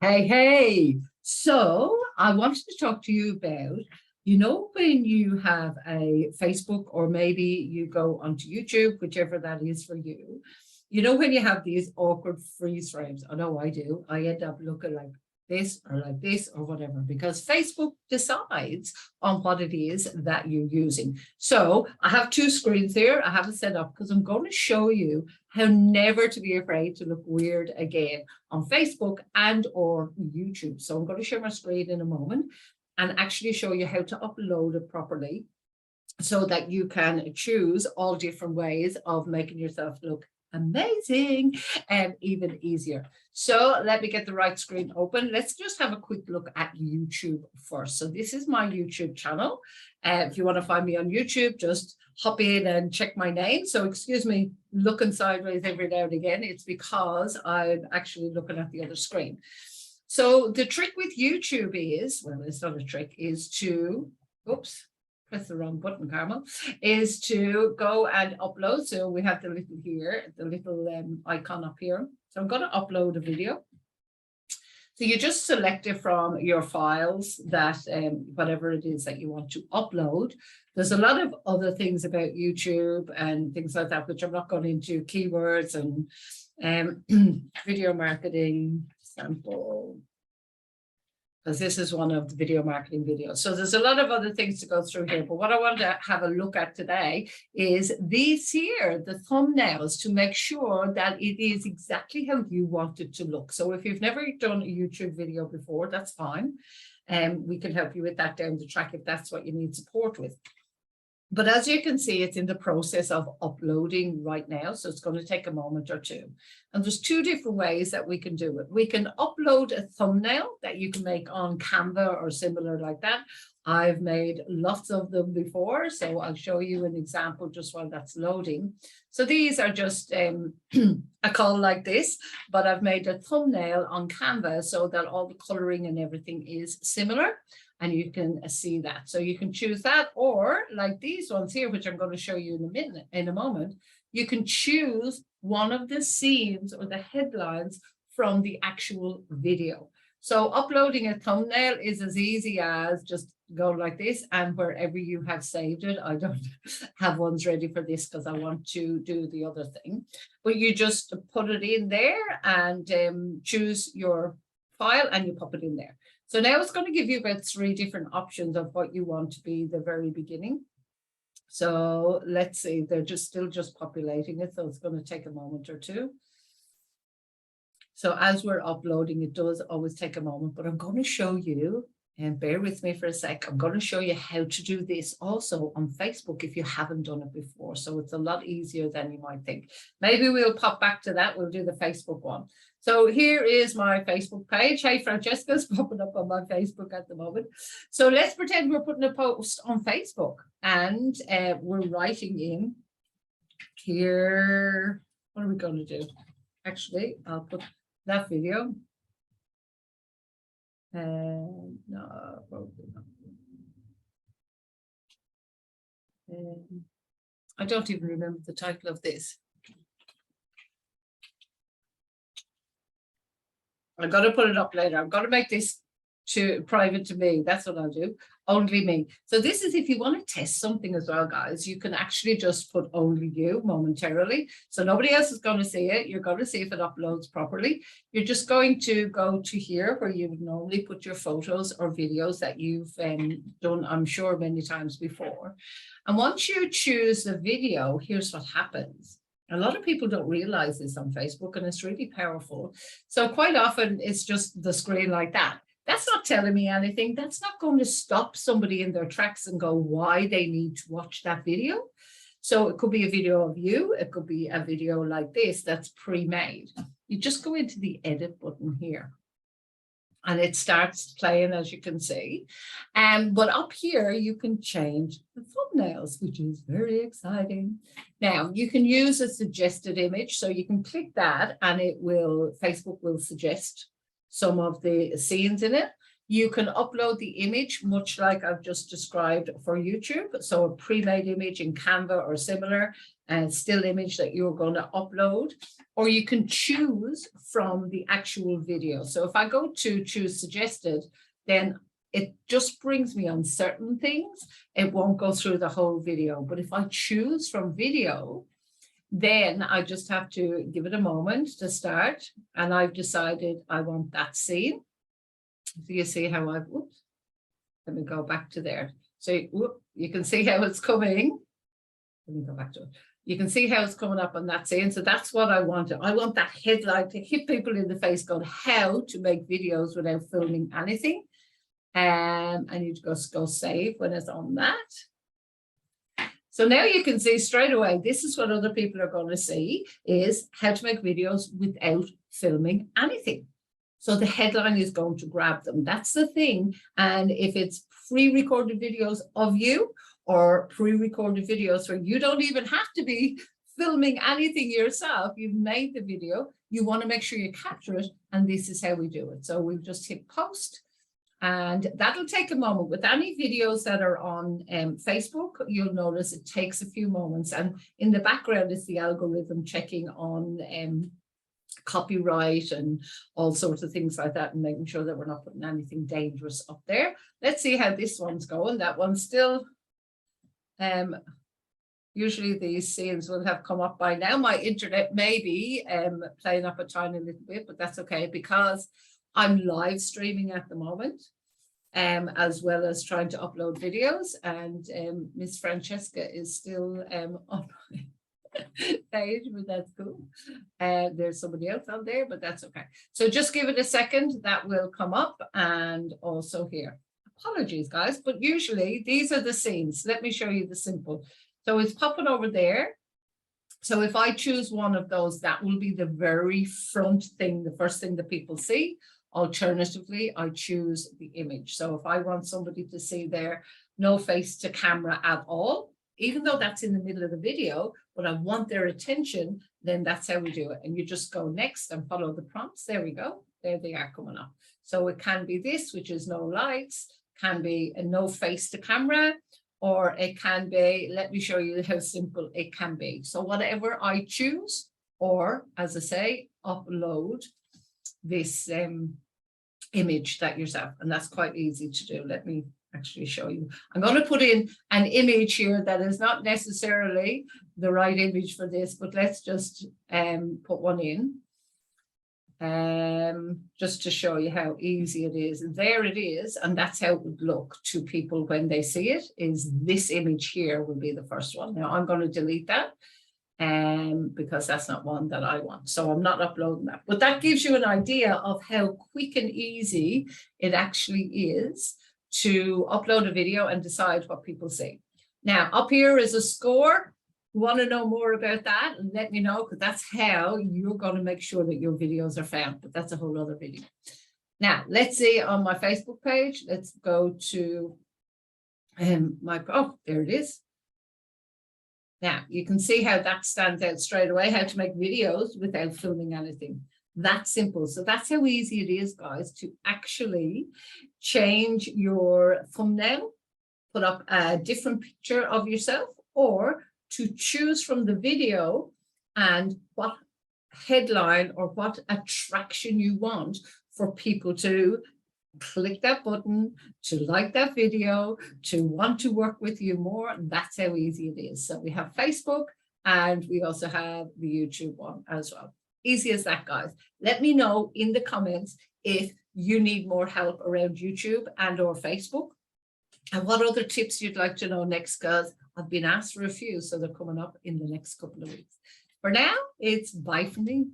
Hey. So I wanted to talk to you about, when you have a Facebook or maybe you go onto YouTube, whichever that is for you, when you have these awkward freeze frames. I know I do. I end up looking like this or whatever, because Facebook decides on what it is that you're using. So I have two screens here. I have it set up because I'm going to show you how never to be afraid to look weird again on Facebook and or YouTube. So I'm going to share my screen in a moment and actually show you how to upload it properly so that you can choose all different ways of making yourself look amazing and even easier. So let me get the right screen open. Let's just have a quick look at YouTube first. So this is my YouTube channel. If you want to find me on YouTube, just hop in and check my name. So excuse me looking sideways every now and again. It's because I'm actually looking at the other screen. So the trick with YouTube is, well, it's not a trick, is to, oops, press the wrong button, Carmel, is to go and upload. So we have the little here, the little icon up here. So I'm going to upload a video. So you just select it from your files that whatever it is that you want to upload. There's a lot of other things about YouTube and things like that, which I'm not going into, keywords and video marketing sample, because this is one of the video marketing videos. So there's a lot of other things to go through here. But what I want to have a look at today is these here, the thumbnails, to make sure that it is exactly how you want it to look. So if you've never done a YouTube video before, that's fine. And we can help you with that down the track if that's what you need support with. But as you can see, it's in the process of uploading right now. So it's going to take a moment or two. And there's two different ways that we can do it. We can upload a thumbnail that you can make on Canva or similar like that. I've made lots of them before, so I'll show you an example just while that's loading. So these are just a call like this, but I've made a thumbnail on Canva so that all the coloring and everything is similar. And you can see that. So you can choose that, or like these ones here, which I'm going to show you in a moment, you can choose one of the scenes or the headlines from the actual video. So uploading a thumbnail is as easy as just go like this, and wherever you have saved it, I don't have ones ready for this because I want to do the other thing, but you just put it in there and choose your file and you pop it in there. So now it's going to give you about 3 different options of what you want to be the very beginning. So let's see, they're still just populating it. So it's going to take a moment or two. So as we're uploading, it does always take a moment, but I'm going to show you, and bear with me for a sec. I'm going to show you how to do this also on Facebook if you haven't done it before. So it's a lot easier than you might think. Maybe we'll pop back to that. We'll do the Facebook one. So here is my Facebook page. Hey, Francesca's popping up on my Facebook at the moment. So let's pretend we're putting a post on Facebook and we're writing in here. What are we going to do? Actually, I'll put that video. No, probably not. I don't even remember the title of this. I've got to put it up later. I've got to make this private to me. That's what I'll do. Only me. So this is if you want to test something as well, guys, you can actually just put only you momentarily. So nobody else is going to see it. You're going to see if it uploads properly. You're just going to go to here where you would normally put your photos or videos that you've done, I'm sure, many times before. And once you choose the video, here's what happens. A lot of people don't realize this on Facebook, and it's really powerful. So quite often it's just the screen like that. That's not telling me anything. That's not going to stop somebody in their tracks and go why they need to watch that video. So it could be a video of you. It could be a video like this that's pre-made. You just go into the edit button here. And it starts playing, as you can see. But up here, you can change the thumbnails, which is very exciting. Now, you can use a suggested image. So you can click that and Facebook will suggest some of the scenes in it. You can upload the image, much like I've just described for YouTube. So a pre-made image in Canva or similar, and still image that you're going to upload, or you can choose from the actual video. So if I go to choose suggested, then it just brings me on certain things. It won't go through the whole video. But if I choose from video, then I just have to give it a moment to start. And I've decided I want that scene. So you see how I've, oops, let me go back to there. So you can see how it's coming. Let me go back to it. You can see how it's coming up on that scene. So that's what I wanted. I want that headline to hit people in the face going, how to make videos without filming anything. And you just go save when it's on that. So now you can see straight away, this is what other people are going to see, is how to make videos without filming anything. So the headline is going to grab them. That's the thing. And if it's pre-recorded videos of you or pre-recorded videos where you don't even have to be filming anything yourself, you've made the video, you want to make sure you capture it. And this is how we do it. So we've just hit post. And that'll take a moment. With any videos that are on Facebook, you'll notice it takes a few moments. And in the background is the algorithm checking on copyright and all sorts of things like that, and making sure that we're not putting anything dangerous up there. Let's see how this one's going. That one's still, usually these scenes will have come up by now. My internet may be playing up a tiny little bit, but that's okay because I'm live streaming at the moment, as well as trying to upload videos, and Miss Francesca is still on my page, but that's cool. There's somebody else on there, but that's okay. So just give it a second, that will come up, and also here. Apologies, guys, but usually these are the scenes. Let me show you the simple. So it's popping over there. So if I choose one of those, that will be the very front thing, the first thing that people see. Alternatively, I choose the image. So if I want somebody to see there, no face to camera at all, even though that's in the middle of the video, but I want their attention, then that's how we do it. And you just go next and follow the prompts. There we go. There they are coming up. So it can be this, which is no lights, can be a no face to camera, or it can be, let me show you how simple it can be. So whatever I choose, or as I say, upload this image that yourself, and that's quite easy to do. Let me actually show you. I'm going to put in an image here that is not necessarily the right image for this, but let's just put one in just to show you how easy it is. And there it is, and that's how it would look to people when they see it. Is this image here will be the first one. Now I'm going to delete that because that's not one that I want. So I'm not uploading that. But that gives you an idea of how quick and easy it actually is to upload a video and decide what people see. Now, up here is a score. You want to know more about that, and let me know, because that's how you're going to make sure that your videos are found. But that's a whole other video. Now, let's see on my Facebook page. Let's go to oh, there it is. Now, you can see how that stands out straight away, how to make videos without filming anything. That's simple. So that's how easy it is, guys, to actually change your thumbnail, put up a different picture of yourself, or to choose from the video and what headline or what attraction you want for people to click that button, to like that video, to want to work with you more. That's how easy it is. So we have Facebook, and we also have the YouTube one as well. Easy as that, guys. Let me know in the comments if you need more help around YouTube and or Facebook, and what other tips you'd like to know next, because I've been asked for a few, so they're coming up in the next couple of weeks. For now, it's bye from me.